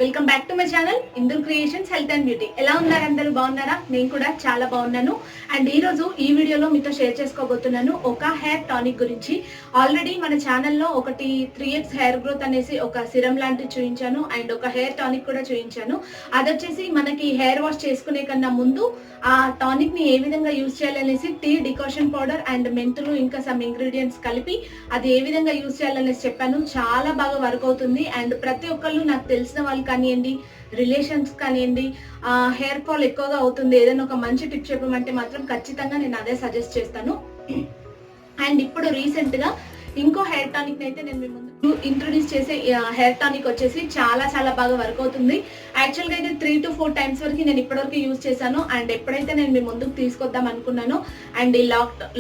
Welcome back to my channel Indur creations health and beauty. ఎలా ఉన్నారు అందరూ? బాగున్నారా? నేను కూడా చాలా బాగున్నాను. అండ్ ఈ రోజు ఈ వీడియోలో మీతో షేర్ చేసుకోబోతున్నాను ఒక హెయిర్ టానిక్ గురించి. ఆల్రెడీ మన ఛానల్లో ఒకటి 3x హెయిర్ గ్రోత్ అనేసి ఒక సిరం లాంటిది చూపించాను అండ్ ఒక హెయిర్ టానిక్ కూడా చూపించాను. అది వచ్చేసి మనకి హెయిర్ వాష్ చేసుకునే కన్నా ముందు ఆ టానిక్ ని ఏ విధంగా యూజ్ చేయాలనేసి టీ డికాషన్ పౌడర్ అండ్ మెంతులు ఇంకా సమ్ ఇంగ్రీడియంట్స్ కలిపి అది ఏ విధంగా యూజ్ చేయాలనేసి చెప్పాను. చాలా బాగా వర్క్ అవుతుంది అండ్ ప్రతి ఒక్కళ్ళు నాకు తెలిసిన వాళ్ళు కానివ్వండి, రిలేషన్స్ కానివ్వండి, హెయిర్ ఫాల్ ఎక్కువగా అవుతుంది, ఏదైనా ఒక మంచి టిప్ చెప్పమంటే మాత్రం ఖచ్చితంగా నేను అదే సజెస్ట్ చేస్తాను. అండ్ ఇప్పుడు రీసెంట్ గా ఇంకో హెయిర్ టానిక్ అయితే నేను మీ ముందు ఇంట్రొడ్యూస్ చేసే హెయిర్ టానిక్ వచ్చేసి చాలా బాగా వర్క్ అవుతుంది. యాక్చువల్గా అయితే 3 to 4 times వరకు నేను ఇప్పటివరకు యూజ్ చేశాను. అండ్ ఎప్పుడైతే నేను మీ ముందుకు తీసుకొద్దాం అనుకున్నానో అండ్ ఈ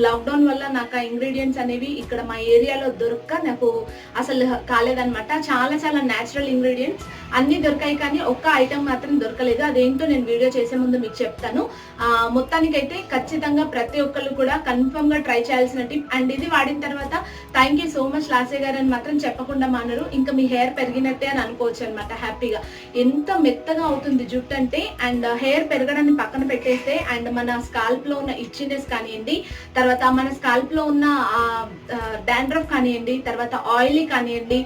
లాక్డౌన్ వల్ల నాకు ఆ ఇంగ్రీడియంట్స్ అనేవి ఇక్కడ మా ఏరియాలో దొరక్క నాకు అసలు కాలేదనమాట. చాలా న్యాచురల్ ఇంగ్రీడియంట్స్ అన్ని దొరికాయి కానీ ఒక్క ఐటమ్ మాత్రం దొరకలేదు. అదేంటో నేను వీడియో చేసే ముందు మీకు చెప్తాను. మొత్తానికైతే ఖచ్చితంగా ప్రతి ఒక్కళ్ళు కూడా కన్ఫర్మ్ గా ట్రై చేయాల్సిన టిప్. అండ్ ఇది వాడిన తర్వాత థ్యాంక్ యూ సో మచ్ లాసే గారు అని మాత్రం చెప్పకుండా మానరు. ఇంకా మీ హెయిర్ పెరిగినట్టే అని అనుకోవచ్చు అనమాట హ్యాపీగా. ఎంత మెత్తగా అవుతుంది జుట్టు అంటే. అండ్ హెయిర్ పెరగడాన్ని పక్కన పెట్టేస్తే అండ్ మన స్కాల్ప్ లో ఉన్న ఇచ్చినెస్ కానివ్వండి, తర్వాత మన స్కాల్ప్ లో ఉన్న డాండ్రఫ్ కానివ్వండి, తర్వాత ఆయిలీ కానివ్వండి,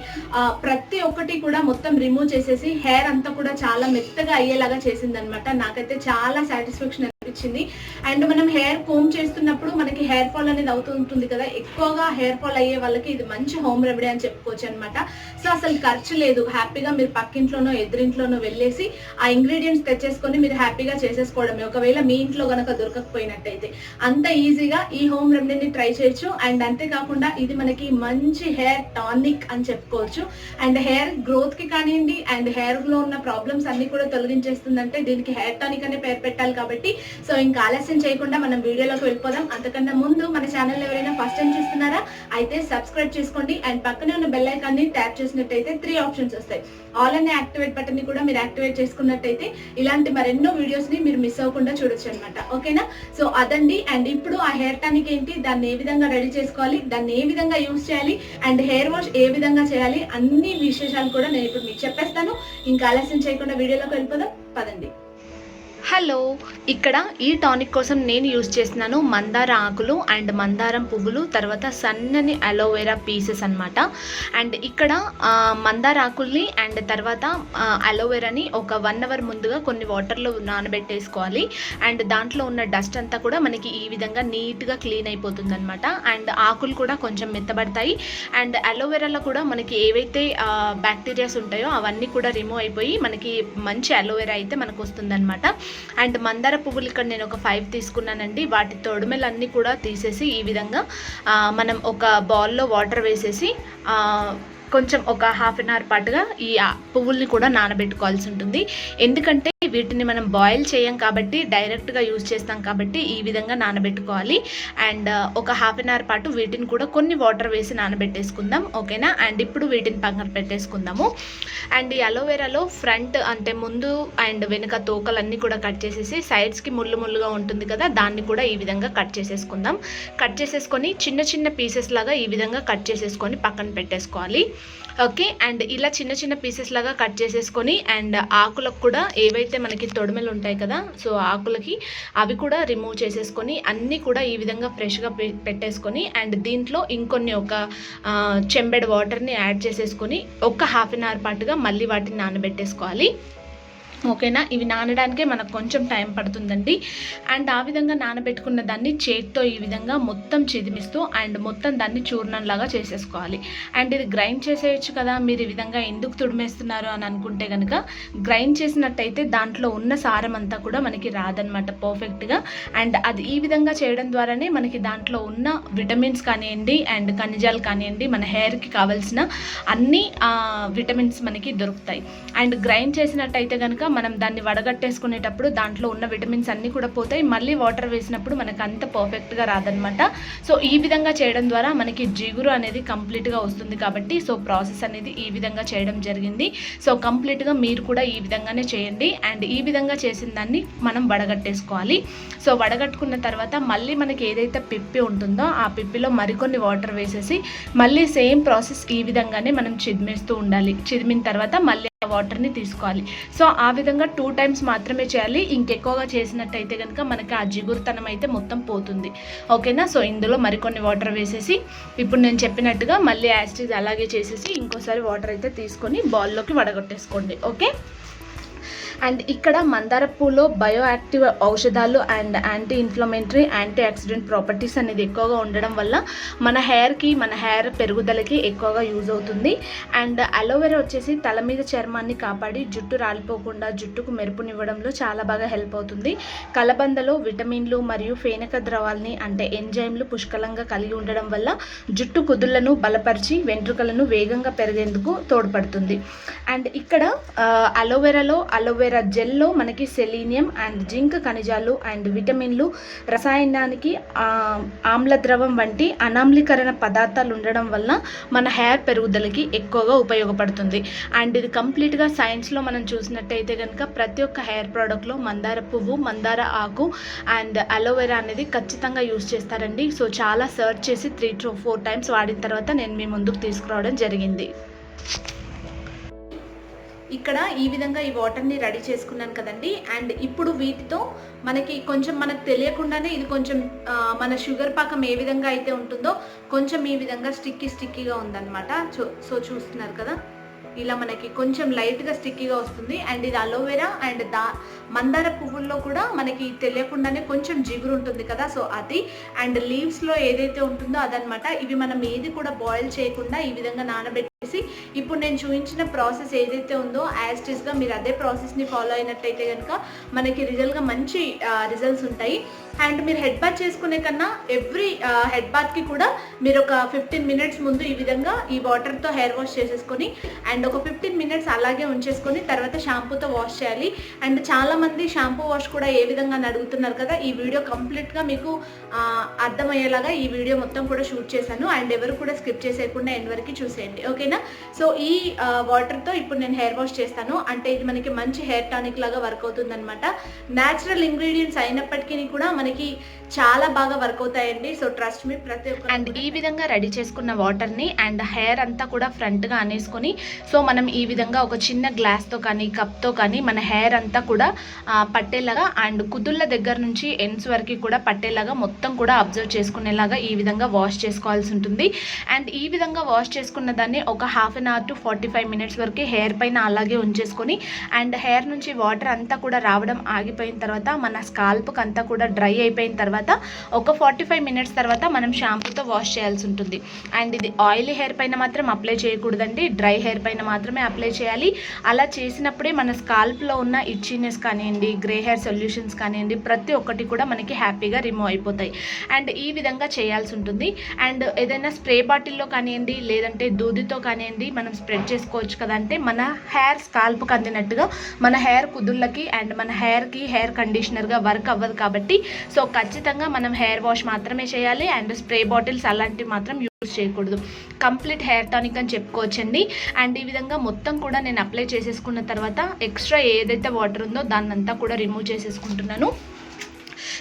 ప్రతి ఒక్కటి కూడా మొత్తం రిమూవ్ చేసేసి హెయిర్ అంతా కూడా చాలా మెత్తగా అయ్యేలాగా చేసింది అనమాట. నాకైతే చాలా సాటిస్ఫాక్షన్ అనిపించింది. అండ్ మనం హెయిర్ కోమ్ చేస్తున్నప్పుడు మనకి హెయిర్ ఫాల్ అనేది అవుతూ ఉంటుంది కదా, ఎక్కువగా హెయిర్ ఫాల్ అయ్యే వాళ్ళకి ఇది మంచి హోమ్ రెమెడీ అని చెప్పుకోవచ్చు అనమాట. సో అసలు ఖర్చు లేదు, హ్యాపీగా మీరు పక్కింట్లోనో ఎదురింట్లోనో వెళ్ళేసి ఆ ఇంగ్రీడియంట్స్ తెచ్చేసుకొని మీరు హ్యాపీగా చేసేసుకోవడమే. ఒకవేళ మీ ఇంట్లో గనక దొరకకపోయినట్టయితే అంత ఈజీగా ఈ హోమ్ రెమెడీని ట్రై చేయొచ్చు. అండ్ అంతేకాకుండా ఇది మనకి మంచి హెయిర్ టానిక్ అని చెప్పుకోవచ్చు. అండ్ హెయిర్ గ్రోత్ కి కానివ్వండి అండ్ హెయిర్ లో ఉన్న ప్రాబ్లమ్స్ అన్ని కూడా తొలగించేస్తుందంటే దీనికి హెయిర్ టానిక్ అనే పేరు పెట్టాలి కాబట్టి. సో ఇంకా ఆలస్యం చేయకుండా మనం వీడియోలోకి వెళ్ళిపోదాం. అంతకన్నా ముందు మన ఛానల్ ఎవరైనా ఫస్ట్ టైం చూస్తున్నారా అయితే సబ్స్క్రైబ్ చేసుకోండి. అండ్ పక్కనే ఉన్న బెల్ ఐకాన్ ని ట్యాప్ చేసినట్టయితే 3 ఆప్షన్స్ వస్తాయి. ఆల్ అనే యాక్టివేట్ బటన్ ని కూడా మీరు యాక్టివేట్ చేసుకున్నట్టయితే ఇలాంటి మరెన్నో వీడియోస్ ని మీరు మిస్ అవ్వకుండా చూడొచ్చు అనమాట. ఓకేనా? సో అదండి. అండ్ ఇప్పుడు ఆ హెయిర్ టానిక్ ఏంటి, దాన్ని ఏ విధంగా రెడీ చేసుకోవాలి, దాన్ని ఏ విధంగా యూజ్ చేయాలి అండ్ హెయిర్ వాష్ ఏ విధంగా చేయాలి, అన్ని విశేషాలు కూడా నేను ఇప్పుడు మీకు చెప్పేస్తాను. ఇంకా ఆలస్యం చేయకుండా వీడియోలోకి వెళ్ళిపోదాం పదండి. హలో, ఇక్కడ ఈ టానిక్ కోసం నేను యూజ్ చేస్తున్నాను మందార ఆకులు అండ్ మందారం పువ్వులు, తర్వాత సన్నని అలోవెరా పీసెస్ అనమాట. అండ్ ఇక్కడ మందార ఆకుల్ని అండ్ తర్వాత అలోవెరాని ఒక 1 hour ముందుగా కొన్ని వాటర్లో నానబెట్టేసుకోవాలి. అండ్ దాంట్లో ఉన్న డస్ట్ అంతా కూడా మనకి ఈ విధంగా నీట్గా క్లీన్ అయిపోతుంది అనమాట. అండ్ ఆకులు కూడా కొంచెం మెత్తబడతాయి. అండ్ అలోవెరాలో కూడా మనకి ఏవైతే బ్యాక్టీరియాస్ ఉంటాయో అవన్నీ కూడా రిమూవ్ అయిపోయి మనకి మంచి అలోవెరా అయితే మనకు వస్తుంది అనమాట. అండ్ మందార పువ్వులు ఇక్కడ నేను ఒక 5 తీసుకున్నానండి. వాటి తొడుమెలన్నీ కూడా తీసేసి ఈ విధంగా మనం ఒక బౌల్లో వాటర్ వేసేసి కొంచెం ఒక 1/2 hour పాటుగా ఈ పువ్వుల్ని కూడా నానబెట్టుకోవాల్సి ఉంటుంది. ఎందుకంటే వీటిని మనం బాయిల్ చేయం కాబట్టి డైరెక్ట్గా యూజ్ చేస్తాం కాబట్టి ఈ విధంగా నానబెట్టుకోవాలి. అండ్ ఒక 1/2 hour పాటు వీటిని కూడా కొన్ని వాటర్ వేసి నానబెట్టేసుకుందాం. ఓకేనా? అండ్ ఇప్పుడు వీటిని పక్కన పెట్టేసుకుందాము. అండ్ ఈ అలోవెరాలో ఫ్రంట్ అంటే ముందు అండ్ వెనుక తోకలన్నీ కూడా కట్ చేసేసి సైడ్స్కి ముళ్ళుగా ఉంటుంది కదా, దాన్ని కూడా ఈ విధంగా కట్ చేసేసుకుందాం. కట్ చేసేసుకొని చిన్న పీసెస్ లాగా ఈ విధంగా కట్ చేసేసుకొని పక్కన పెట్టేసుకోవాలి. ఓకే. అండ్ ఇలా చిన్న పీసెస్ లాగా కట్ చేసేసుకొని అండ్ ఆకులకు కూడా ఏవైతే మనకి తొడిమెలు ఉంటాయి కదా, సో ఆకులకి అవి కూడా రిమూవ్ చేసేసుకొని అన్నీ కూడా ఈ విధంగా ఫ్రెష్గా పెట్టేసుకొని అండ్ దీంట్లో ఇంకొన్ని ఒక చెంబెడు వాటర్ని యాడ్ చేసేసుకొని ఒక 1/2 hour పాటుగా మళ్ళీ వాటిని నానబెట్టేసుకోవాలి. ఓకేనా? ఇవి నానడానికే మనకు కొంచెం టైం పడుతుందండి. అండ్ ఆ విధంగా నానబెట్టుకున్న దాన్ని చేతితో ఈ విధంగా మొత్తం చిదిమిస్తూ అండ్ మొత్తం దాన్ని చూర్ణంలాగా చేసేసుకోవాలి. అండ్ ఇది గ్రైండ్ చేసేయచ్చు కదా, మీరు ఈ విధంగా ఎందుకు తుడిమేస్తున్నారు అని అనుకుంటే కనుక గ్రైండ్ చేసినట్టయితే దాంట్లో ఉన్న సారం అంతా కూడా మనకి రాదనమాట పర్ఫెక్ట్గా. అండ్ అది ఈ విధంగా చేయడం ద్వారానే మనకి దాంట్లో ఉన్న విటమిన్స్ కానివ్వండి అండ్ ఖనిజాలు కానివ్వండి, మన హెయిర్కి కావాల్సిన అన్ని విటమిన్స్ మనకి దొరుకుతాయి. అండ్ గ్రైండ్ చేసినట్టయితే కనుక మనం దాన్ని వడగట్టేసుకునేటప్పుడు దాంట్లో ఉన్న విటమిన్స్ అన్నీ కూడా పోతాయి. మళ్ళీ వాటర్ వేసినప్పుడు మనకు అంత పర్ఫెక్ట్గా రాదనమాట. సో ఈ విధంగా చేయడం ద్వారా మనకి జిగురు అనేది కంప్లీట్గా వస్తుంది కాబట్టి సో ప్రాసెస్ అనేది ఈ విధంగా చేయడం జరిగింది. సో కంప్లీట్గా మీరు కూడా ఈ విధంగానే చేయండి. అండ్ ఈ విధంగా చేసిన దాన్ని మనం వడగట్టేసుకోవాలి. సో వడగట్టుకున్న తర్వాత మళ్ళీ మనకి ఏదైతే పిప్పి ఉంటుందో ఆ పిప్పిలో మరికొన్ని వాటర్ వేసేసి మళ్ళీ సేమ్ ప్రాసెస్ ఈ విధంగానే మనం చిదిమేస్తూ ఉండాలి. చిదిమిన తర్వాత మళ్ళీ వాటర్ని తీసుకోవాలి. సో ఆ విధంగా 2 టైమ్స్ మాత్రమే చేయాలి. ఇంకెక్కువగా చేసినట్టయితే కనుక మనకి ఆ జిగురుతనం అయితే మొత్తం పోతుంది. ఓకేనా. సో ఇందులో మరికొన్ని వాటర్ వేసేసి ఇప్పుడు నేను చెప్పినట్టుగా మళ్ళీ యాసిడ్ అలాగే చేసేసి ఇంకోసారి వాటర్ అయితే తీసుకొని బౌల్లోకి వడగొట్టేసుకోండి. ఓకే. అండ్ ఇక్కడ మందార పూలో బయో యాక్టివ్ ఔషధాలు and anti inflammatory, anti oxidant properties అనేది ఎక్కువగా ఉండడం వల్ల మన హెయిర్ పెరుగుదలకి ఎక్కువగా యూజ్ అవుతుంది. అండ్ అలోవెరా వచ్చేసి తల మీద చర్మాన్ని కాపాడి జుట్టు రాలిపోకుండా జుట్టుకు మెరుపునివ్వడంలో చాలా బాగా హెల్ప్ అవుతుంది. కలబందలో విటమిన్లు మరియు ఫేనక ద్రవాల్ని అంటే ఎంజైమ్లు పుష్కలంగా కలిగి ఉండడం వల్ల జుట్టు కుదుళ్లను బలపరిచి వెంట్రుకలను వేగంగా పెరిగేందుకు తోడ్పడుతుంది. అండ్ ఇక్కడ అలోవెరా జెల్లో మనకి సెలీనియం అండ్ జింక్ ఖనిజాలు అండ్ విటమిన్లు, రసాయనానికి ఆమ్లద్రవం వంటి అనామ్లీకరణ పదార్థాలు ఉండడం వల్ల మన హెయిర్ పెరుగుదలకి ఎక్కువగా ఉపయోగపడుతుంది. అండ్ ఇది కంప్లీట్గా సైన్స్లో మనం చూసినట్టయితే కనుక ప్రతి ఒక్క హెయిర్ ప్రోడక్ట్లో మందార పువ్వు, మందార ఆకు అండ్ అలోవెరా అనేది ఖచ్చితంగా యూజ్ చేస్తారండి. సో చాలా సర్చ్ చేసి 3 to 4 టైమ్స్ వాడిన తర్వాత నేను మీ ముందుకు తీసుకురావడం జరిగింది. ఇక్కడ ఈ విధంగా ఈ వాటర్ని రెడీ చేసుకున్నాను కదండి. అండ్ ఇప్పుడు వీటితో మనకు తెలియకుండానే ఇది కొంచెం మన షుగర్ పాకం ఏ విధంగా అయితే ఉంటుందో కొంచెం ఈ విధంగా స్టిక్కీగా ఉందన్నమాట. సో చూస్తున్నారు కదా, ఇలా మనకి కొంచెం లైట్గా స్టిక్కీగా వస్తుంది. అండ్ ఇది అలోవెరా అండ్ మందార పువ్వుల్లో కూడా మనకి తెలియకుండానే కొంచెం జిగురు ఉంటుంది కదా, సో అది. అండ్ లీవ్స్లో ఏదైతే ఉంటుందో అదనమాట. ఇవి మనం ఏది కూడా బాయిల్ చేయకుండా ఈ విధంగా నానబెట్టేసి ఇప్పుడు నేను చూపించిన ప్రాసెస్ ఏదైతే ఉందో యాస్టిస్గా మీరు అదే ప్రాసెస్ని ఫాలో అయినట్టయితే కనుక మనకి మంచి రిజల్ట్స్ ఉంటాయి. అండ్ మీరు హెడ్ బాత్ చేసుకునే కన్నా ఎవ్రీ హెడ్ బాత్కి కూడా మీరు ఒక 15 minutes ముందు ఈ విధంగా ఈ వాటర్తో హెయిర్ వాష్ చేసేసుకొని అండ్ ఒక 15 minutes అలాగే ఉంచేసుకొని తర్వాత షాంపూతో వాష్ చేయాలి. అండ్ చాలామంది షాంపూ వాష్ కూడా ఏ విధంగా అని అడుగుతున్నారు కదా, ఈ వీడియో కంప్లీట్గా మీకు అర్థమయ్యేలాగా ఈ వీడియో మొత్తం కూడా షూట్ చేశాను. అండ్ ఎవరు కూడా స్కిప్ చేసేయకుండా ఎండ్ వరకు చూసేయండి. ఓకేనా. సో ఈ వాటర్తో ఇప్పుడు నేను హెయిర్ వాష్ చేస్తాను. అంటే ఇది మనకి మంచి హెయిర్ టానిక్ లాగా వర్క్ అవుతుంది అనమాట. న్యాచురల్ ఇంగ్రీడియంట్స్ అయినప్పటికీ కూడా మనకి చాలా బాగా వర్క్ అవుతాయండి. సో ట్రస్ట్ మీ ప్రతి ఒక్క. అండ్ ఈ విధంగా రెడీ చేసుకున్న వాటర్ని అండ్ హెయిర్ అంతా కూడా ఫ్రంట్గా అనేసుకొని సో మనం ఈ విధంగా ఒక చిన్న గ్లాస్తో కానీ కప్తో కానీ మన హెయిర్ అంతా కూడా పట్టేలాగా అండ్ కుదుళ్ళ దగ్గర నుంచి ఎండ్స్ వరకు కూడా పట్టేలాగా మొత్తం కూడా అబ్జర్వ్ చేసుకునేలాగా ఈ విధంగా వాష్ చేసుకోవాల్సి ఉంటుంది. అండ్ ఈ విధంగా వాష్ చేసుకున్న దాన్ని ఒక 1/2 hour to 45 minutes వరకు హెయిర్ పైన అలాగే ఉంచేసుకొని అండ్ హెయిర్ నుంచి వాటర్ అంతా కూడా రావడం ఆగిపోయిన తర్వాత మన స్కాల్ప్కి అంతా కూడా డ్రై అయిపోయిన తర్వాత ఒక 45 minutes తర్వాత మనం షాంపూతో వాష్ చేయాల్సి ఉంటుంది. అండ్ ఇది ఆయిలీ హెయిర్ పైన మాత్రం అప్లై చేయకూడదండి, డ్రై హెయిర్ పైన మాత్రమే అప్లై చేయాలి. అలా చేసినప్పుడే మన స్కాల్ప్లో ఉన్న ఇచ్చినెస్ కానివ్వండి, గ్రే హెయిర్ సొల్యూషన్స్ కానివ్వండి, ప్రతి ఒక్కటి కూడా మనకి హ్యాపీగా రిమూవ్ అయిపోతాయి. అండ్ ఈ విధంగా చేయాల్సి ఉంటుంది. అండ్ ఏదైనా స్ప్రే బాటిల్లో కానివ్వండి లేదంటే దూదితో కానివ్వండి మనం స్ప్రెడ్ చేసుకోవచ్చు కదా. అంటే మన హెయిర్ స్కాల్ప్కి అందినట్టుగా మన హెయిర్ కుదుళ్ళకి అండ్ మన హెయిర్కి హెయిర్ కండిషనర్గా వర్క్ అవ్వదు కాబట్టి సో ఖచ్చితంగా మనం హెయిర్ వాష్ మాత్రమే చేయాలి. అండ్ స్ప్రే బాటిల్స్ అలాంటివి మాత్రం యూజ్ చేయకూడదు. కంప్లీట్ హెయిర్ టానిక్ అని చెప్పుకోవచ్చండి. అండ్ ఈ విధంగా మొత్తం కూడా నేను అప్లై చేసేసుకున్న తర్వాత ఎక్స్ట్రా ఏదైతే వాటర్ ఉందో దాన్నంతా కూడా రిమూవ్ చేసేసుకుంటున్నాను.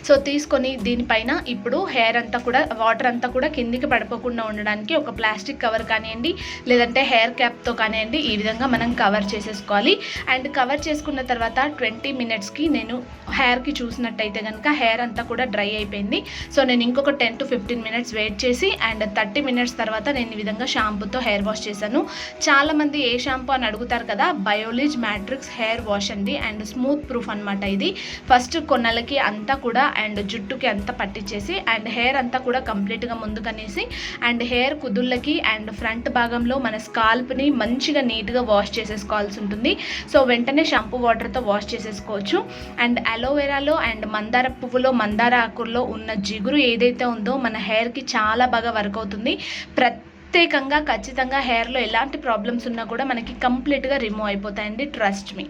సో తీసుకొని దీనిపైన ఇప్పుడు హెయిర్ అంతా కూడా వాటర్ అంతా కూడా కిందికి పడిపోకుండా ఉండడానికి ఒక ప్లాస్టిక్ కవర్ కానివ్వండి లేదంటే హెయిర్ క్యాప్తో కానివ్వండి ఈ విధంగా మనం కవర్ చేసేసుకోవాలి. అండ్ కవర్ చేసుకున్న తర్వాత 20 minutesకి నేను హెయిర్కి చూసినట్టయితే కనుక హెయిర్ అంతా కూడా డ్రై అయిపోయింది. సో నేను ఇంకొక 10 to 15 minutes వెయిట్ చేసి అండ్ 30 minutes తర్వాత నేను ఈ విధంగా షాంపూతో హెయిర్ వాష్ చేశాను. చాలామంది ఏ షాంపూ అని అడుగుతారు కదా, బయోలిజ్ మ్యాట్రిక్స్ హెయిర్ వాష్ అండి. అండ్ స్మూత్ ప్రూఫ్ అనమాట ఇది. ఫస్ట్ కొన్నలకి అంతా కూడా అండ్ జుట్టుకి అంతా పట్టించేసి అండ్ హెయిర్ అంతా కూడా కంప్లీట్గా ముందుకనేసి అండ్ హెయిర్ కుదుళ్ళకి అండ్ ఫ్రంట్ భాగంలో మన స్కాల్ప్ని మంచిగా నీట్గా వాష్ చేసేసుకోవాల్సి ఉంటుంది. సో వెంటనే షాంపూ వాటర్తో వాష్ చేసేసుకోవచ్చు. అండ్ అలోవెరాలో అండ్ మందార పువ్వులో మందార ఆకుల్లో ఉన్న జిగురు ఏదైతే ఉందో మన హెయిర్కి చాలా బాగా వర్క్ అవుతుంది. ప్రత్యేకంగా ఖచ్చితంగా హెయిర్లో ఎలాంటి ప్రాబ్లమ్స్ ఉన్నా కూడా మనకి కంప్లీట్గా రిమూవ్ అయిపోతాయండి. Trust me.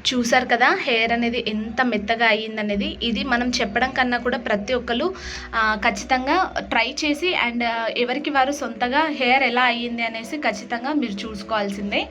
చూసారు కదా హెయిర్ అనేది ఎంత మెత్తగా అయ్యిందనేది. ఇది మనం చెప్పడం కన్నా కూడా ప్రతి ఒక్కరు ఖచ్చితంగా ట్రై చేసి అండ్ ఎవరికి వారు సొంతగా హెయిర్ ఎలా అయ్యింది అనేసి ఖచ్చితంగా మీరు చూసుకోవాల్సిందే.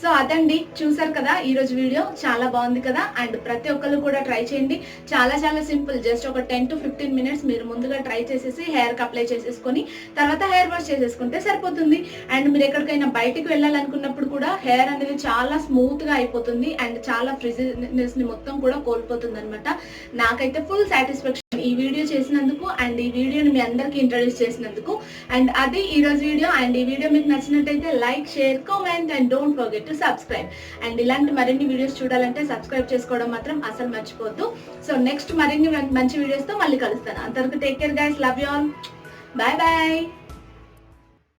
సో అదండి, చూసారు కదా ఈ రోజు వీడియో, చాలా బాగుంది కదా. అండ్ ప్రతి ఒక్కరు కూడా ట్రై చేయండి, చాలా చాలా సింపుల్. జస్ట్ ఒక 10 to 15 minutes మీరు ముందుగా ట్రై చేసేసి హెయిర్ కి అప్లై చేసేసుకొని తర్వాత హెయిర్ వాష్ చేసేసుకుంటే సరిపోతుంది. అండ్ మీరు ఎక్కడికైనా బయటికి వెళ్ళాలనుకున్నప్పుడు కూడా హెయిర్ అనేది చాలా స్మూత్ గా అయిపోతుంది అండ్ చాలా ఫ్రిజినెస్ ని మొత్తం కూడా కోల్పోతుంది అనమాట. నాకైతే ఫుల్ సాటిస్ఫాక్షన్ ఈ వీడియో చేసినందుకు అండ్ ఈ వీడియోని మీ అందరికి ఇంట్రడ్యూస్ చేసినందుకు. అండ్ అది ఈ రోజు వీడియో. అండ్ ఈ వీడియో మీకు నచ్చినట్టయితే like, share, comment and don't forget to subscribe. And ఇలాంటి మరిన్ని వీడియోస్ చూడాలంటే సబ్స్క్రైబ్ చేసుకోవడం మాత్రం అసలు మర్చిపోద్దు. సో నెక్స్ట్ మరిన్ని మంచి వీడియోస్ తో మళ్ళీ కలుస్తాను. అంతవరకు take care guys, love you all, bye bye.